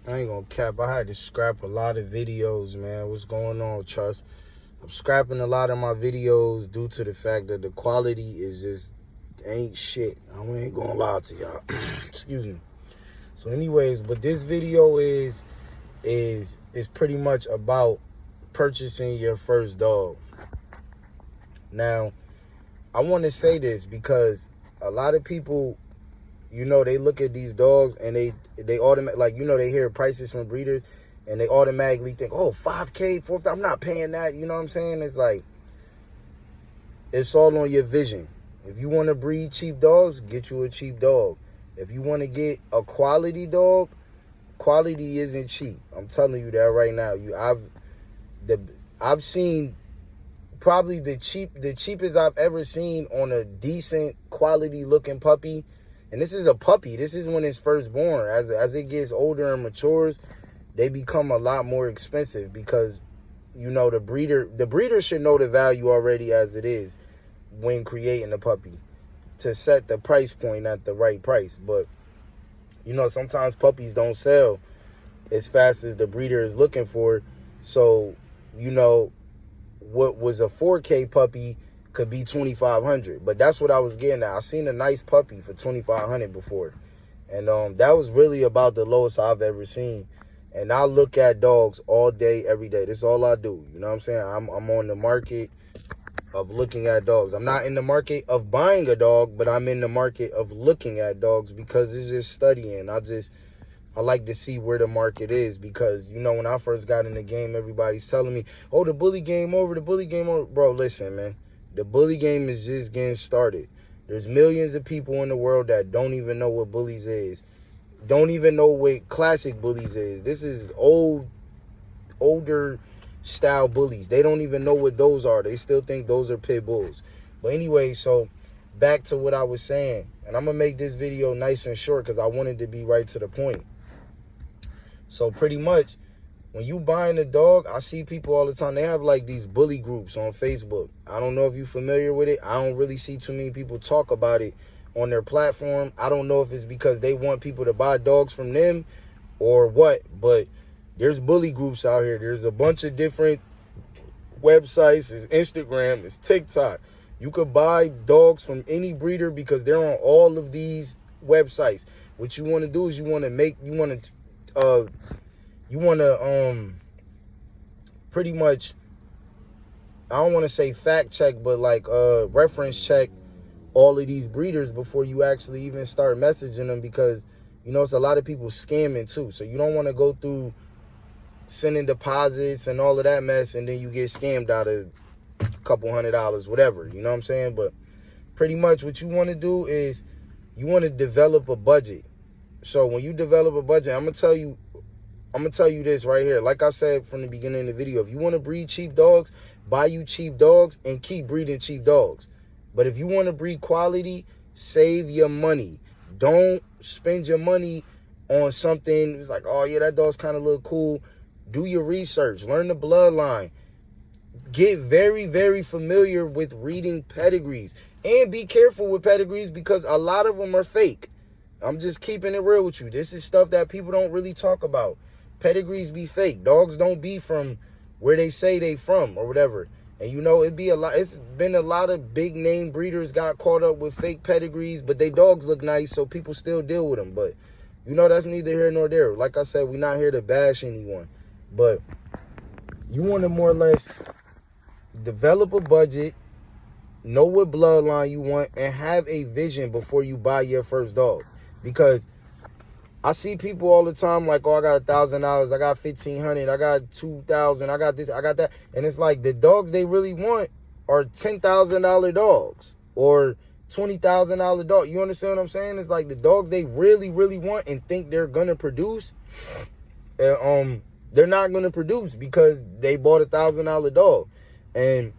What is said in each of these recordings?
I ain't gonna cap. I had to scrap a lot of videos, man. What's going on, Trust? I'm scrapping a lot of my videos due to the fact that the quality is just ain't shit. I ain't gonna lie to y'all. Excuse me. So anyways, but this video is pretty much about purchasing your first dog. Now, I want to say this because a lot of people, you know, they look at these dogs and they automatically, like, you know, they hear prices from breeders and they automatically think, oh, 5K, 4,000, I'm not paying that. You know what I'm saying? It's like, it's all on your vision. If you want to breed cheap dogs, get you a cheap dog. If you want to get a quality dog, quality isn't cheap. I'm telling you that right now. I've seen probably the cheapest I've ever seen on a decent quality looking puppy. And this is a puppy. This is when it's first born. As it gets older and matures, they become a lot more expensive because, you know, the breeder should know the value already as it is when creating a puppy to set the price point at the right price. But, you know, sometimes puppies don't sell as fast as the breeder is looking for. So, you know, what was a 4K puppy could be 2,500, but that's what I was getting at. I seen a nice puppy for 2,500 before, and that was really about the lowest I've ever seen. And I look at dogs all day, every day. That's all I do. You know what I'm saying? I'm on the market of looking at dogs. I'm not in the market of buying a dog, but I'm in the market of looking at dogs because it's just studying. I like to see where the market is because, you know, when I first got in the game, everybody's telling me, oh, the bully game over, the bully game over. Bro, listen, man. The bully game is just getting started. There's millions of people in the world that don't even know what bullies is. Don't even know what classic bullies is. This is older style bullies. They don't even know what those are. They still think those are pit bulls. But anyway, so back to what I was saying. And I'm going to make this video nice and short because I wanted to be right to the point. So pretty much, when you buying a dog, I see people all the time. They have like these bully groups on Facebook. I don't know if you're familiar with it. I don't really see too many people talk about it on their platform. I don't know if it's because they want people to buy dogs from them or what, but there's bully groups out here. There's a bunch of different websites. There's Instagram, there's TikTok. You could buy dogs from any breeder because they're on all of these websites. What you want to do is you want to pretty much, I don't want to say fact check, but like reference check all of these breeders before you actually even start messaging them, because, you know, it's a lot of people scamming too. So you don't want to go through sending deposits and all of that mess and then you get scammed out of a couple $100, whatever, you know what I'm saying? But pretty much what you want to do is you want to develop a budget. So when you develop a budget, I'm gonna tell you this right here. Like I said from the beginning of the video, if you want to breed cheap dogs, buy you cheap dogs and keep breeding cheap dogs. But if you want to breed quality, save your money. Don't spend your money on something. It's like, oh yeah, that dog's kind of look cool. Do your research. Learn the bloodline. Get very, very familiar with reading pedigrees. And be careful with pedigrees because a lot of them are fake. I'm just keeping it real with you. This is stuff that people don't really talk about. Pedigrees be fake. Dogs don't be from where they say they from or whatever. And you know, it's been a lot of big name breeders got caught up with fake pedigrees, but they dogs look nice, so people still deal with them. But, you know, that's neither here nor there. Like I said, we're not here to bash anyone. But you want to more or less develop a budget, know what bloodline you want, and have a vision before you buy your first dog. Because I see people all the time like, oh, I got $1,000, I got $1,500, I got $2,000, I got this, I got that. And it's like the dogs they really want are $10,000 dogs or $20,000 dogs. You understand what I'm saying? It's like the dogs they really, really want and think they're going to produce, they're not going to produce because they bought $1,000 dog. And,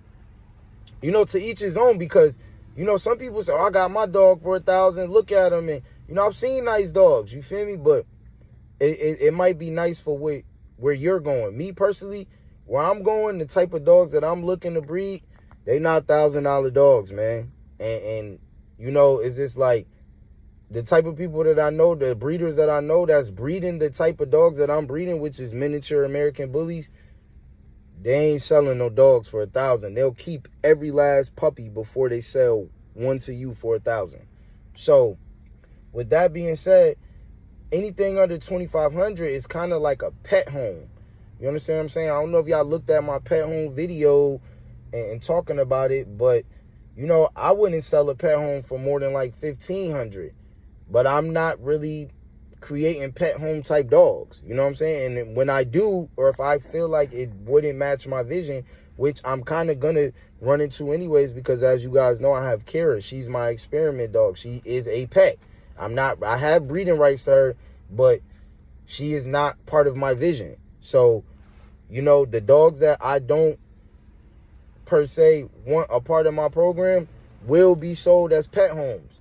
you know, to each his own, because, you know, some people say, oh, I got my dog for $1,000, look at him, and, you know, I've seen nice dogs, you feel me? But it might be nice for where you're going. Me personally, where I'm going, the type of dogs that I'm looking to breed, they not $1,000 dogs, man. And you know, it's just like the type of people that I know, the breeders that I know that's breeding the type of dogs that I'm breeding, which is miniature American bullies, they ain't selling no dogs for $1,000. They'll keep every last puppy before they sell one to you for $1,000. So with that being said, anything under $2,500 is kind of like a pet home. You understand what I'm saying? I don't know if y'all looked at my pet home video and talking about it, but you know, I wouldn't sell a pet home for more than like $1,500. But I'm not really creating pet home type dogs. You know what I'm saying? And when I do, or if I feel like it wouldn't match my vision, which I'm kind of going to run into anyways, because as you guys know, I have Kara. She's my experiment dog. She is a pet. I have breeding rights to her, but she is not part of my vision. So, you know, the dogs that I don't per se want a part of my program will be sold as pet homes.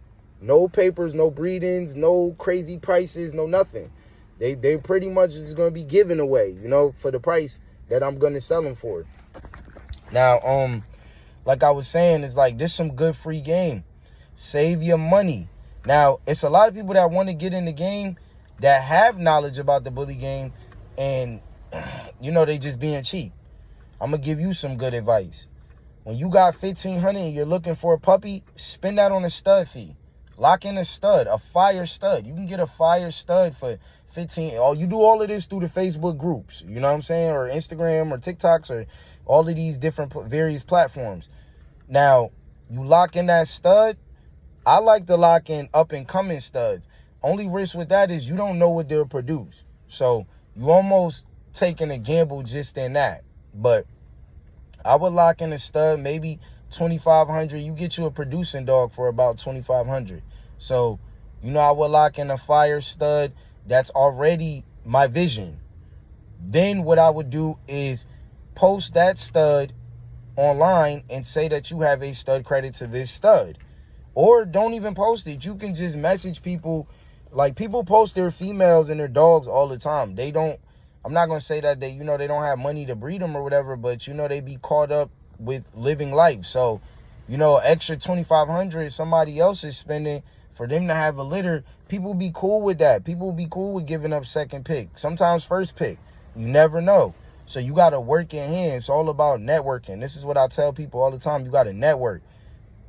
No papers, no breedings, no crazy prices, no nothing. They pretty much is going to be given away, you know, for the price that I'm going to sell them for. Now, like I was saying, it's like there's some good free game. Save your money. Now, it's a lot of people that want to get in the game that have knowledge about the bully game, and you know, they just being cheap. I'm gonna give you some good advice. When you got $1,500 and you're looking for a puppy, spend that on a stud fee. Lock in a stud, a fire stud. You can get a fire stud for $15. Oh, you do all of this through the Facebook groups, you know what I'm saying, or Instagram or TikToks or all of these different various platforms. Now, you lock in that stud. I like to lock in up and coming studs. Only risk with that is you don't know what they'll produce. So you almost taking a gamble just in that. But I would lock in a stud, maybe $2,500. You get you a producing dog for about $2,500. So, you know, I would lock in a fire stud. That's already my vision. Then what I would do is post that stud online and say that you have a stud credit to this stud. Or don't even post it. You can just message people. Like, people post their females and their dogs all the time. They don't, I'm not going to say that they, you know, they don't have money to breed them or whatever, but, you know, they be caught up with living life. So, you know, extra $2,500 somebody else is spending for them to have a litter. People be cool with that. People be cool with giving up second pick. Sometimes first pick. You never know. So you got to work in hand. It's all about networking. This is what I tell people all the time. You got to network.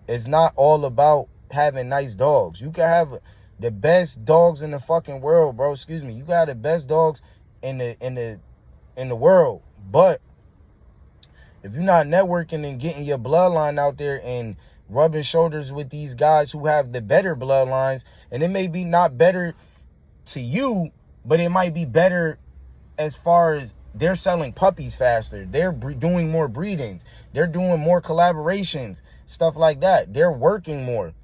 It's not all about having nice dogs. You can have the best dogs in the fucking world, bro. Excuse me. You got the best dogs in the world. But if you're not networking and getting your bloodline out there and rubbing shoulders with these guys who have the better bloodlines, and it may be not better to you, but it might be better as far as they're selling puppies faster. They're doing more breedings. They're doing more collaborations, stuff like that. They're working more.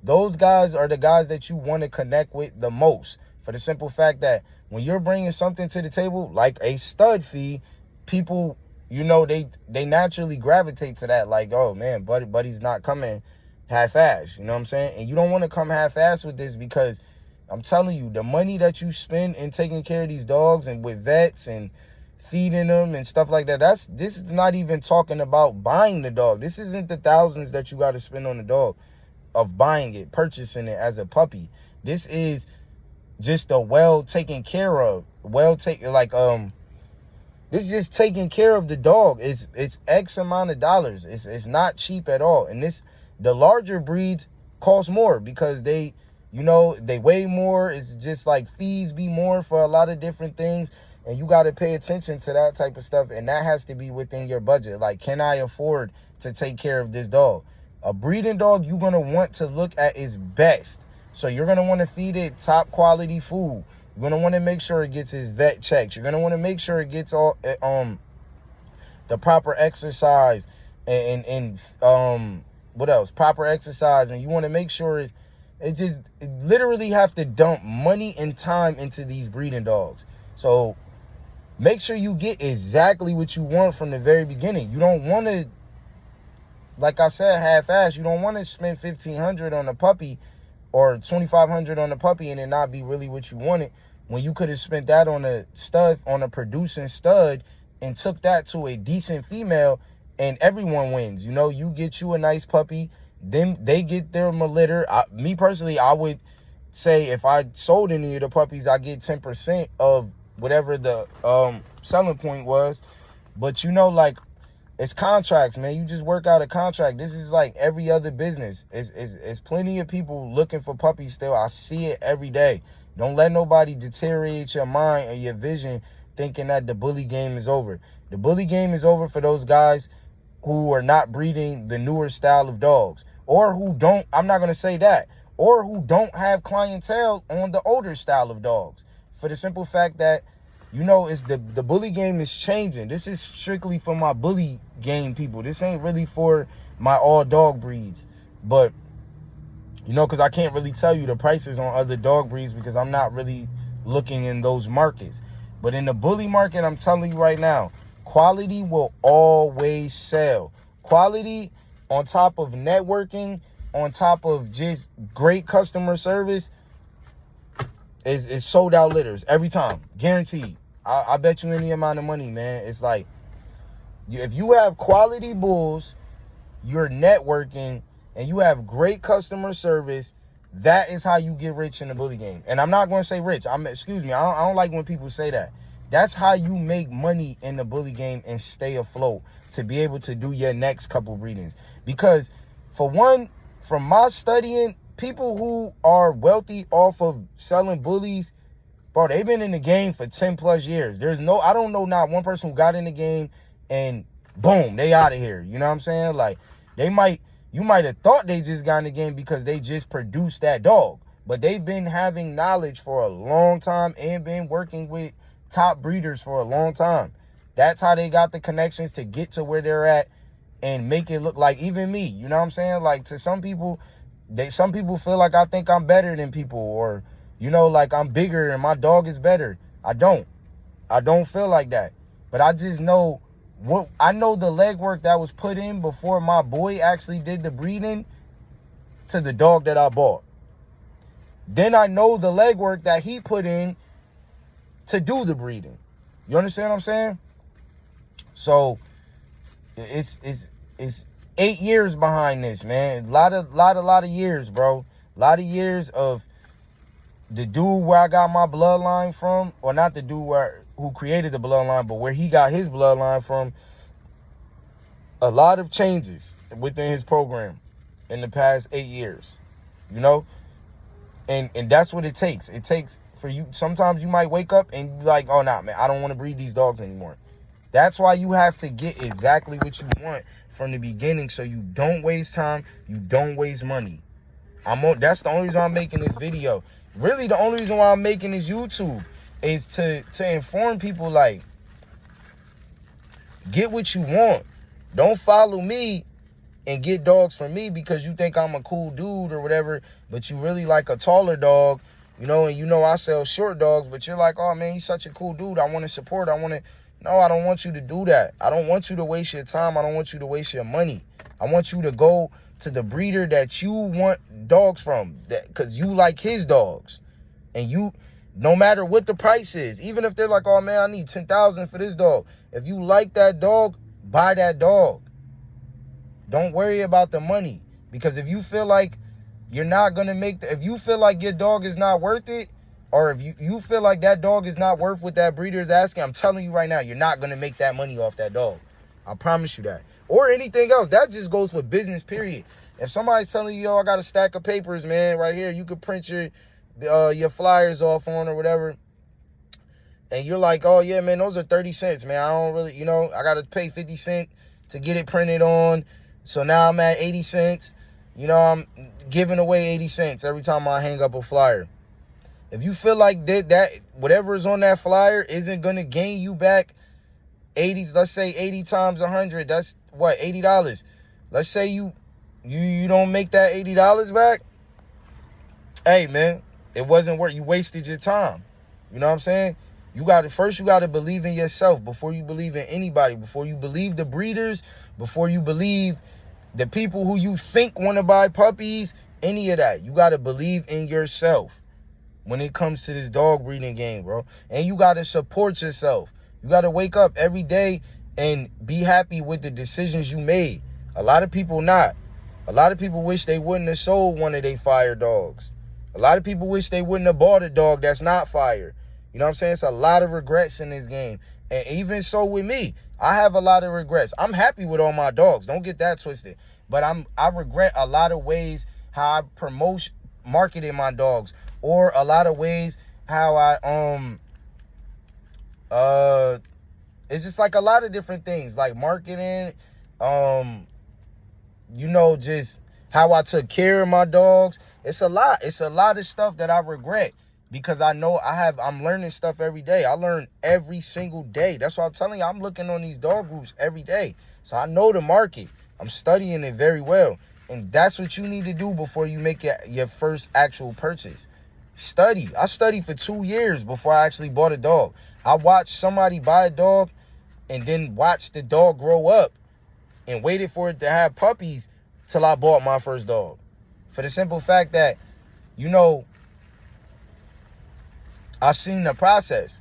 Those guys are the guys that you want to connect with the most, for the simple fact that when you're bringing something to the table, like a stud fee, people, you know, they naturally gravitate to that. Like, oh, man, buddy's not coming half-ass. You know what I'm saying? And you don't want to come half-ass with this, because I'm telling you, the money that you spend in taking care of these dogs and with vets and feeding them and stuff like that, this is not even talking about buying the dog. This isn't the thousands that you got to spend on the dog of buying it, purchasing it as a puppy. This is just a well taken care of, this is just taking care of the dog. It's X amount of dollars. It's not cheap at all. And the larger breeds cost more because they, you know, they weigh more. It's just like fees be more for a lot of different things. And you got to pay attention to that type of stuff. And that has to be within your budget. Like, can I afford to take care of this dog? A breeding dog, you're going to want to look at its best. So you're going to want to feed it top quality food. You're going to want to make sure it gets its vet checks. You're going to want to make sure it gets all the proper exercise and what else? Proper exercise. And you want to make sure it literally have to dump money and time into these breeding dogs. So make sure you get exactly what you want from the very beginning. You don't want to, like I said, half-ass. You don't want to spend $1,500 on a puppy or $2,500 on a puppy and it not be really what you wanted, when you could have spent that on a stud, on a producing stud, and took that to a decent female, and everyone wins. You know, you get you a nice puppy, then they get their litter. Me personally, I would say if I sold any of the puppies, I get 10% of whatever the selling point was. But you know, like, it's contracts, man. You just work out a contract. This is like every other business. It's plenty of people looking for puppies still. I see it every day. Don't let nobody deteriorate your mind or your vision thinking that the bully game is over. The bully game is over for those guys who are not breeding the newer style of dogs, or who don't, I'm not going to say that, or who don't have clientele on the older style of dogs. For the simple fact that, you know, it's the bully game is changing. This is strictly for my bully game people. This ain't really for my all dog breeds. But, you know, because I can't really tell you the prices on other dog breeds because I'm not really looking in those markets. But in the bully market, I'm telling you right now, quality will always sell. Quality on top of networking, on top of just great customer service, is sold out litters every time, guaranteed. I bet you any amount of money, man. It's like, if you have quality bulls, you're networking, and you have great customer service, that is how you get rich in the bully game. And I'm not going to say rich. Excuse me. I don't like when people say that. That's how you make money in the bully game and stay afloat to be able to do your next couple breedings. Because, for one, from my studying, people who are wealthy off of selling bullies, bro, they've been in the game for 10 plus years. I don't know not one person who got in the game and boom, they out of here. You know what I'm saying? Like, you might have thought they just got in the game because they just produced that dog. But they've been having knowledge for a long time and been working with top breeders for a long time. That's how they got the connections to get to where they're at and make it look like, even me, you know what I'm saying? Like, to some people, some people feel like I think I'm better than people, or, you know, like I'm bigger and my dog is better. I don't feel like that. But I just know I know the legwork that was put in before my boy actually did the breeding to the dog that I bought. Then I know the legwork that he put in to do the breeding. You understand what I'm saying? So it's 8 years behind this, man. A lot of years, bro. A lot of years of the dude where I got my bloodline from, or not the dude who created the bloodline, but where he got his bloodline from. A lot of changes within his program in the past 8 years, you know? And that's what it takes. It takes for you. Sometimes you might wake up and be like, oh, nah, man, I don't want to breed these dogs anymore. That's why you have to get exactly what you want from the beginning, so you don't waste time, you don't waste money. That's the only reason I'm making this video. Really, the only reason why I'm making this YouTube is to inform people, like, get what you want. Don't follow me and get dogs from me because you think I'm a cool dude or whatever, but you really like a taller dog, you know, and you know I sell short dogs, but you're like, oh, man, he's such a cool dude. I want to support. No, I don't want you to do that. I don't want you to waste your time. I don't want you to waste your money. I want you to go to the breeder that you want dogs from, because you like his dogs. And you, no matter what the price is, even if they're like, oh, man, I need $10,000 for this dog. If you like that dog, buy that dog. Don't worry about the money. Because if you feel like you're not going to if you feel like your dog is not worth it, or if you feel like that dog is not worth what that breeder is asking, I'm telling you right now, you're not going to make that money off that dog. I promise you that. Or anything else. That just goes for business, period. If somebody's telling you, yo, I got a stack of papers, man, right here, you could print your flyers off on or whatever, and you're like, oh, yeah, man, those are 30 cents, man. I don't really, you know, I got to pay 50 cents to get it printed on. So now I'm at 80 cents. You know, I'm giving away 80 cents every time I hang up a flyer. If you feel like that whatever is on that flyer isn't going to gain you back 80, let's say 80 times 100, that's what, $80. Let's say you don't make that $80 back. Hey, man, it wasn't worth. You wasted your time. You know what I'm saying? First you got to believe in yourself before you believe in anybody, before you believe the breeders, before you believe the people who you think want to buy puppies, any of that. You got to believe in yourself when it comes to this dog breeding game, bro. And you got to support yourself. You got to wake up every day and be happy with the decisions you made. A lot of people not. A lot of people wish they wouldn't have sold one of their fire dogs. A lot of people wish they wouldn't have bought a dog that's not fire. You know what I'm saying? It's a lot of regrets in this game. And even so with me, I have a lot of regrets. I'm happy with all my dogs. Don't get that twisted. But I regret a lot of ways how I marketed my dogs, or a lot of ways how I it's just like a lot of different things, like marketing, you know, just how I took care of my dogs. It's a lot of stuff that I regret, because I know I'm learning stuff every day. I learn every single day. That's why I'm telling you, I'm looking on these dog groups every day. So I know the market. I'm studying it very well. And that's what you need to do before you make your first actual purchase. Study. I studied for 2 years before I actually bought a dog. I watched somebody buy a dog and then watched the dog grow up and waited for it to have puppies till I bought my first dog. For the simple fact that, you know, I've seen the process.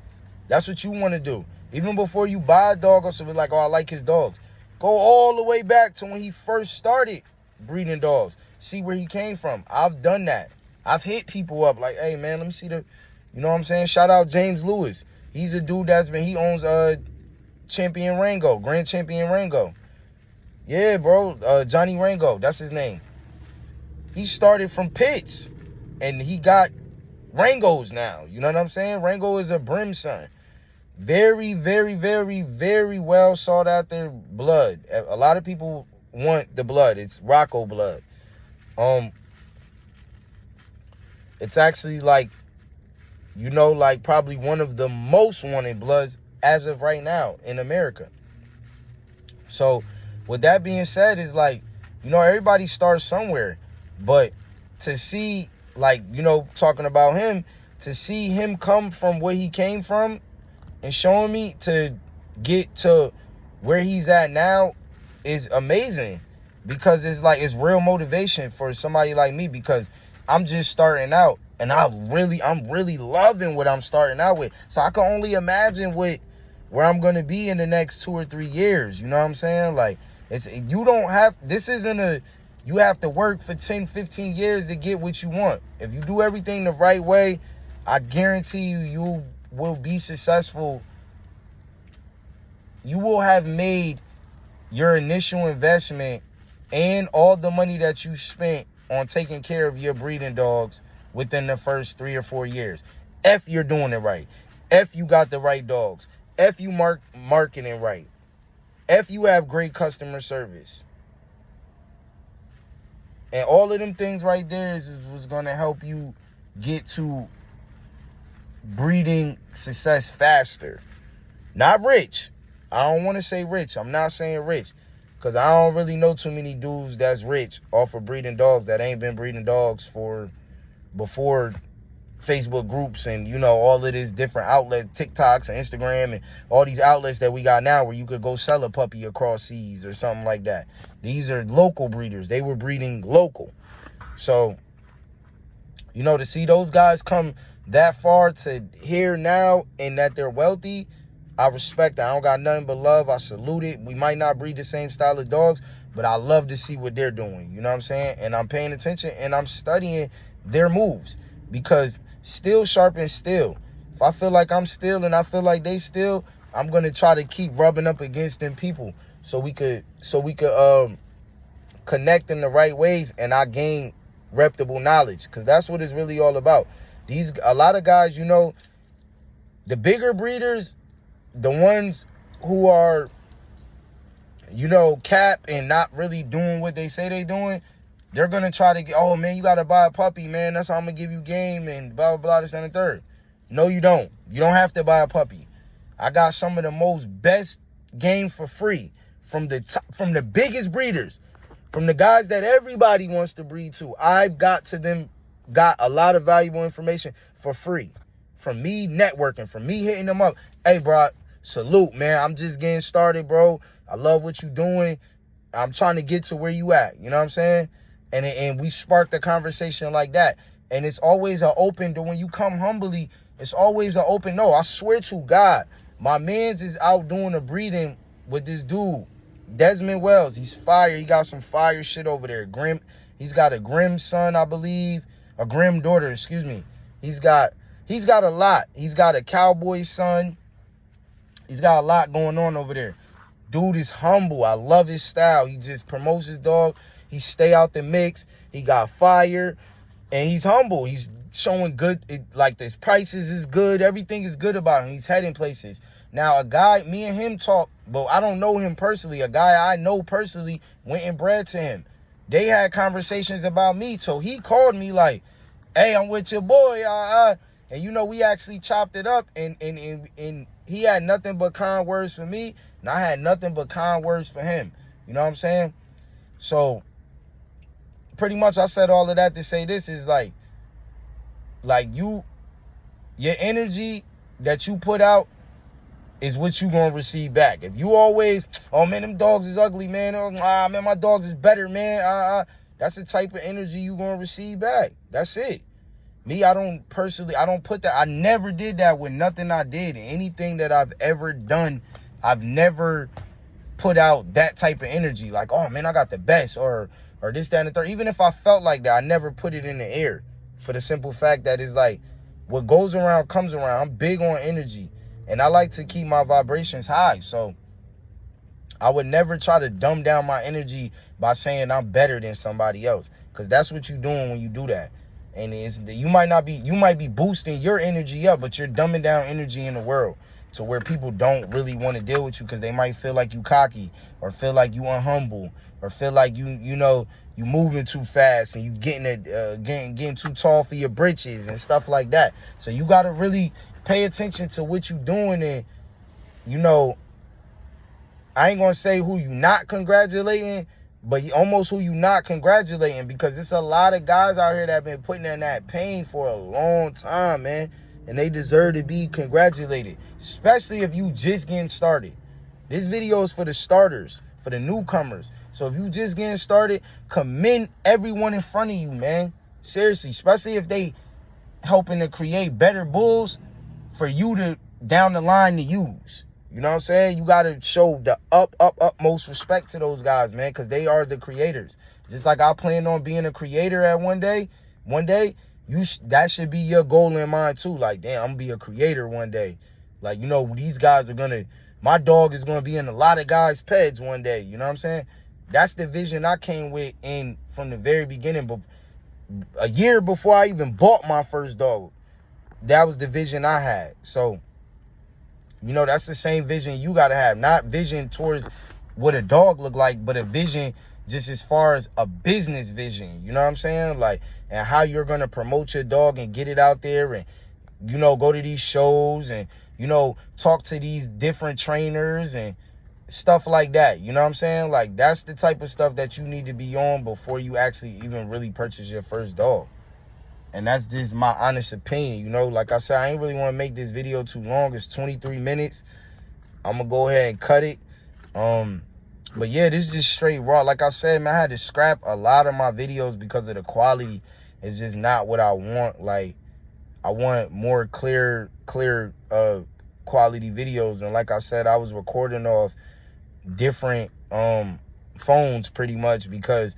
That's what you want to do. Even before you buy a dog or something, like, oh, I like his dogs, go all the way back to when he first started breeding dogs. See where he came from. I've done that. I've hit people up like, hey, man, let me see you know what I'm saying? Shout out James Lewis. He's a dude he owns Champion Rango, Grand Champion Rango. Yeah, bro, Johnny Rango, that's his name. He started from pits, and he got Rangos now. You know what I'm saying? Rango is a Brim son. Very, very, very, very well sought after blood. A lot of people want the blood. It's Rocco blood. It's actually like, you know, like probably one of the most wanted bloods as of right now in America. So with that being said, is like, you know, everybody starts somewhere, but to see, like, you know, talking about him, to see him come from where he came from and showing me to get to where he's at now is amazing, because it's like, it's real motivation for somebody like me, because I'm just starting out, and I'm really loving what I'm starting out with. So I can only imagine where I'm going to be in the next 2 or 3 years. You know what I'm saying? Like, you have to work for 10, 15 years to get what you want. If you do everything the right way, I guarantee you will be successful. You will have made your initial investment and all the money that you spent on taking care of your breeding dogs within the first 3 or 4 years. If you're doing it right. If you got the right dogs. If you marketing right. If you have great customer service. And all of them things right there is what's going to help you get to breeding success faster. Not rich. I don't want to say rich. I'm not saying rich, because I don't really know too many dudes that's rich off of breeding dogs that ain't been breeding dogs for before Facebook groups and, you know, all of this different outlets, TikToks and Instagram and all these outlets that we got now where you could go sell a puppy across seas or something like that. These are local breeders. They were breeding local. So, you know, to see those guys come that far to here now and that they're wealthy, I respect that. I don't got nothing but love. I salute it. We might not breed the same style of dogs, but I love to see what they're doing. You know what I'm saying? And I'm paying attention and I'm studying their moves, because still sharpens steel. If I feel like I'm still and I feel like they still, I'm going to try to keep rubbing up against them people so we could connect in the right ways and I gain reputable knowledge, because that's what it's really all about. A lot of guys, you know, the bigger breeders, the ones who are, you know, cap and not really doing what they say they doing, they're going to try to get, oh, man, you got to buy a puppy, man. That's how I'm going to give you game and blah, blah, blah, this and the third. No, you don't. You don't have to buy a puppy. I got some of the most best game for free from the biggest breeders, from the guys that everybody wants to breed to. I've got a lot of valuable information for free from me networking, from me hitting them up. Hey, bro, salute, man. I'm just getting started, bro. I love what you're doing. I'm trying to get to where you at. You know what I'm saying? And we sparked the conversation like that. And it's always an open door. When you come humbly, it's always an open no. I swear to God, my man's is out doing a breeding with this dude, Desmond Wells. He's fire. He got some fire shit over there. He's got a Grim son, I believe. a granddaughter, excuse me. He's got a lot. He's got a cowboy son. He's got a lot going on over there. Dude is humble. I love his style. He just promotes his dog. He stay out the mix. He got fire, and he's humble. He's showing good, like his prices is good. Everything is good about him. He's heading places. Now, a guy, me and him talk, but I don't know him personally. A guy I know personally went and bred to him. They had conversations about me, so he called me like, hey, I'm with your boy, and you know, we actually chopped it up, and he had nothing but kind words for me, and I had nothing but kind words for him. You know what I'm saying? So, pretty much I said all of that to say this is like your energy that you put out is what you gonna receive back. If you always, oh man, them dogs is ugly, man. Oh, man, my dogs is better, man. That's the type of energy you gonna receive back. That's it. Me, I don't put that. I never did that with nothing I did. Anything that I've ever done, I've never put out that type of energy. Like, oh man, I got the best, or this, that, and the third. Even if I felt like that, I never put it in the air. For the simple fact that it's like, what goes around comes around. I'm big on energy, and I like to keep my vibrations high. So I would never try to dumb down my energy by saying I'm better than somebody else, because that's what you're doing when you do that. And you might be boosting your energy up, but you're dumbing down energy in the world to where people don't really want to deal with you, because they might feel like you cocky, or feel like you unhumble, or feel like you moving too fast, and you getting too tall for your britches and stuff like that. So you got to really pay attention to what you doing. And you know, I ain't gonna say who you not congratulating, but almost who you not congratulating, because it's a lot of guys out here that have been putting in that pain for a long time, man, and they deserve to be congratulated, especially if you just getting started. This video is for the starters, for the newcomers. So if you just getting started, commend everyone in front of you, man. Seriously, especially if they helping to create better bulls for you to down the line to use. You know what I'm saying? You got to show the utmost respect to those guys, man, because they are the creators. Just like I plan on being a creator at one day, that should be your goal in mind too. Like, damn, I'm going to be a creator one day. Like, you know, these guys are my dog is going to be in a lot of guys' peds one day. You know what I'm saying? That's the vision I came with from the very beginning. But a year before I even bought my first dog, that was the vision I had. So, you know, that's the same vision you got to have. Not vision towards what a dog look like, but a vision just as far as a business vision. You know what I'm saying? Like, and how you're going to promote your dog and get it out there, and, you know, go to these shows and, you know, talk to these different trainers and stuff like that. You know what I'm saying? Like, that's the type of stuff that you need to be on before you actually even really purchase your first dog. And that's just my honest opinion. You know, like I said, I ain't really want to make this video too long. It's 23 minutes. I'm going to go ahead and cut it. But yeah, this is just straight raw. Like I said, man, I had to scrap a lot of my videos because of the quality. It's just not what I want. Like, I want more clear quality videos. And like I said, I was recording off different phones pretty much, because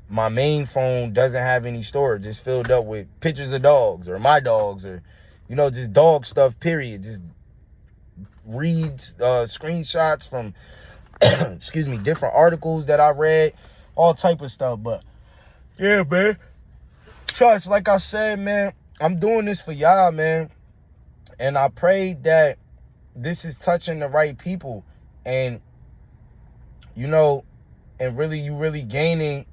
my main phone doesn't have any storage. It's filled up with pictures of dogs, or my dogs, or, you know, just dog stuff, period. Just reads screenshots from excuse me, different articles that I read, all type of stuff. But yeah, man, trust, like I said, man, I'm doing this for y'all, man, and I pray that this is touching the right people, and, you know, and really, you really gaining,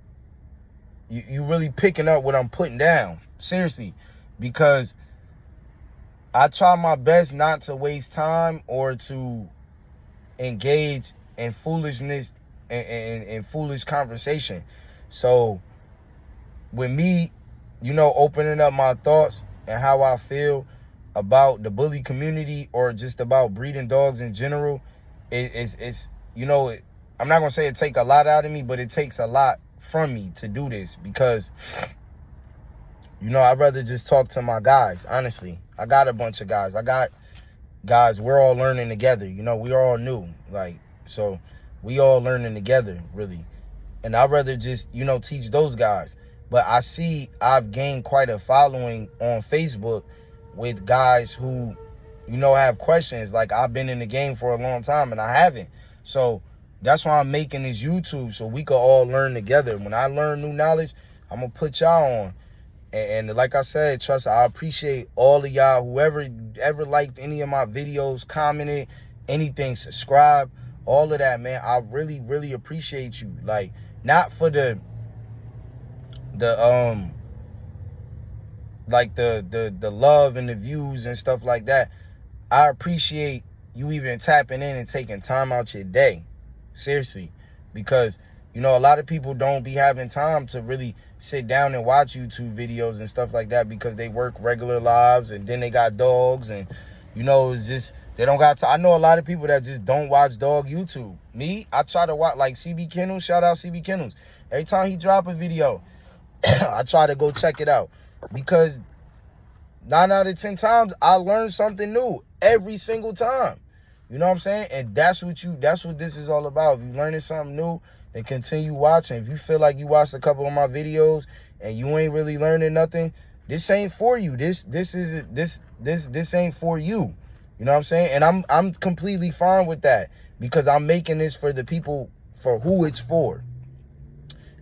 you really picking up what I'm putting down, seriously, because I try my best not to waste time or to engage in foolishness and foolish conversation. So with me, you know, opening up my thoughts and how I feel about the bully community, or just about breeding dogs in general, it's you know, I'm not gonna say it take a lot out of me, but it takes a lot from me to do this, because, you know, I'd rather just talk to my guys. Honestly, I got a bunch of guys. I got guys, we're all learning together. You know, we are all new, like, so we all learning together, really. And I'd rather just, you know, teach those guys. But I see I've gained quite a following on Facebook with guys who, you know, have questions. Like, I've been in the game for a long time and I haven't. So that's why I'm making this YouTube, so we could all learn together. When I learn new knowledge, I'm going to put y'all on. And like I said, trust, I appreciate all of y'all, whoever ever liked any of my videos, commented, anything, subscribe, all of that, man. I really, really appreciate you. Like, not for the love and the views and stuff like that. I appreciate you even tapping in and taking time out your day. Seriously. Because, you know, a lot of people don't be having time to really sit down and watch YouTube videos and stuff like that because they work regular lives and then they got dogs and, you know, it's just, they don't got time. I know a lot of people that just don't watch dog YouTube. Me, I try to watch, like CB Kennels, shout out CB Kennels. Every time he drop a video, I try to go check it out because 9 out of 10 times I learn something new every single time. You know what I'm saying? And that's what this is all about. If you learning something new, then continue watching. If you feel like you watched a couple of my videos and you ain't really learning nothing, this ain't for you. This ain't for you. You know what I'm saying? And I'm completely fine with that because I'm making this for the people for who it's for.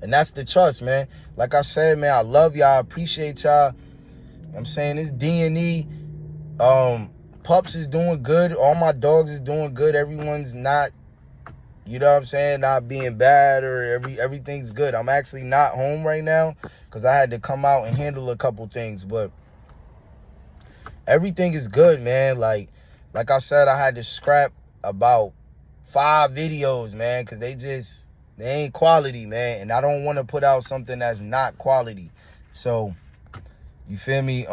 And that's the trust, man. Like I said, man, I love y'all. I appreciate y'all. I'm saying this D&E. Pups is doing good. All my dogs is doing good. Everyone's not, you know what I'm saying, not being bad, or everything's good. I'm actually not home right now because I had to come out and handle a couple things. But everything is good, man. Like I said, I had to scrap about 5 videos, man, because they ain't quality, man. And I don't want to put out something that's not quality. So, you feel me?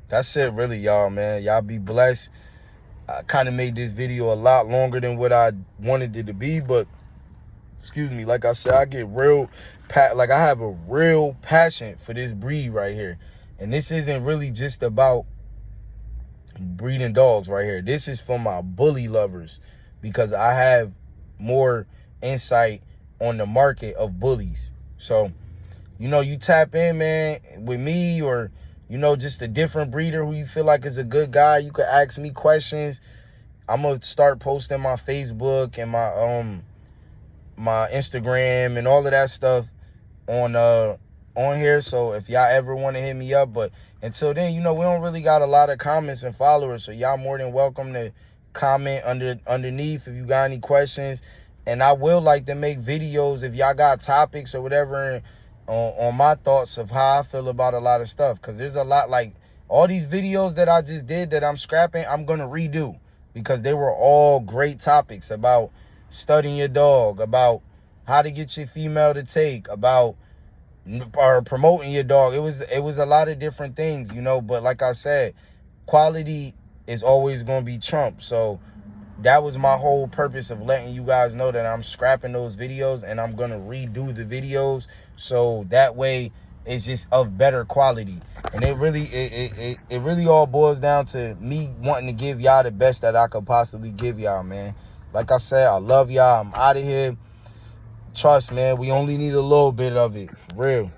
That's it, really, y'all, man. Y'all be blessed. I kind of made this video a lot longer than what I wanted it to be, but, excuse me, like I said, I get I have a real passion for this breed right here. And this isn't really just about breeding dogs right here. This is for my bully lovers because I have more insight on the market of bullies. So, you know, you tap in, man, with me, or, you know, just a different breeder who you feel like is a good guy. You could ask me questions. I'm going to start posting my Facebook and my Instagram and all of that stuff on here. So if y'all ever want to hit me up, but until then, you know, we don't really got a lot of comments and followers, so y'all more than welcome to comment underneath if you got any questions. And I will like to make videos if y'all got topics or whatever on my thoughts of how I feel about a lot of stuff, because there's a lot, like all these videos that I just did that I'm scrapping, I'm gonna redo because they were all great topics about studying your dog, about how to get your female to take, about or promoting your dog. It was a lot of different things, you know, but like I said, quality is always going to be trump. So that was my whole purpose of letting you guys know that I'm scrapping those videos and I'm going to redo the videos so that way it's just of better quality. And it really all boils down to me wanting to give y'all the best that I could possibly give y'all, man. Like I said, I love y'all. I'm out of here. Trust, man, we only need a little bit of it, for real.